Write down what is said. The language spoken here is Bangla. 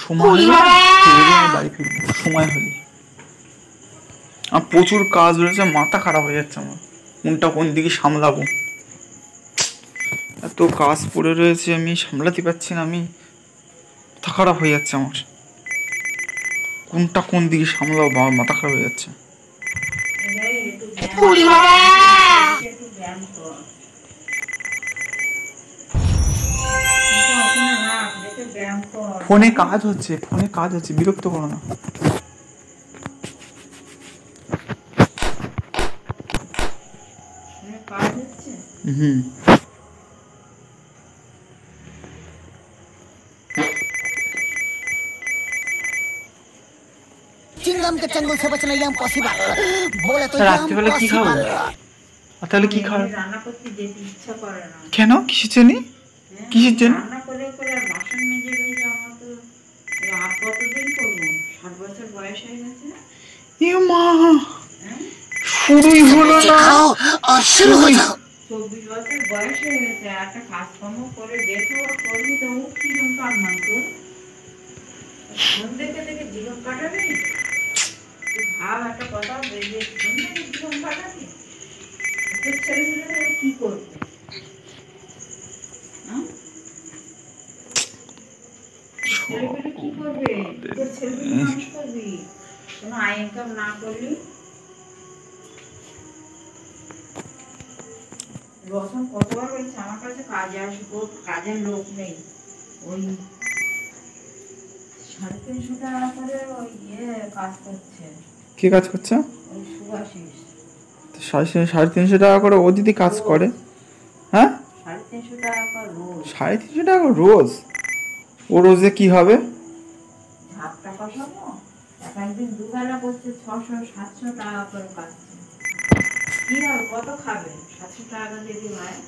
সময় হলে বাড়ি ফিরবো, সময় হলে। আমার প্রচুর কাজ রয়েছে, মাথা খারাপ হয়ে যাচ্ছে আমার, কোনটা কোন দিকে সামলাবো। এত কাজ পড়ে রয়েছে, আমি সামলাতে পারছি না, আমি মাথা খারাপ হয়ে যাচ্ছে আমার, কোনটা কোন দিকে সামলাবো, আমার মাথা খারাপ হয়ে যাচ্ছে। ফোনে কাজ হচ্ছে, বিরক্ত করো না। হুম। चिंगम के चंगुल से बचना इम्पॉसिबल बोले तो রাত্রিবেলা কি খাবো? তাহলে কি খাবো? রান্না করতে যেতে ইচ্ছা করে না। কেন? কিসের জন্য? কিসের জন্য? রান্না করে করে আর বাসন মেজে মেজে আমার তো আর কতদিন করবো? 60 বছর বয়স হয়ে গেছে। এ মা, শুরুই হলো না। और शुरू हो जाओ। 24 বছর বয়স হয়ে গেছে, একটা কাজকর্ম করে দেখো করবি তো জীবন কাটমান তোর। ফোন দেখে দেখে জীবন কাটাবি? তুই ভাব একটা কথা, যে ফোন দেখে জীবন কাটাবি? তোর ছেলেমেয়েরা কি করবে? ছেলেমেয়েরা কি করবে? তোর ছেলেমেয়ে মানুষ করবি, কোনো আয় ইনকাম না করলি। রতন কতবার বলছে আমার কাছে কাজে আসবো, কাজের লোক নেই। ওই 350 টাকা করে ওই কাজ করছে। কে কাজ করছে? ওই সুভাষিস। 350 টাকা করে ও দিদি কাজ করে? হ্যাঁ, 350 টাকা রোজ। 350 টাকা রোজ? ও রোজে কি হবে? ঝাপ টাকা পাবো, একদিন দুবেলা করছে 600-700 টাকা করে কাজ। কি হবে, কত খাবে? 700 টাকা যদি হয়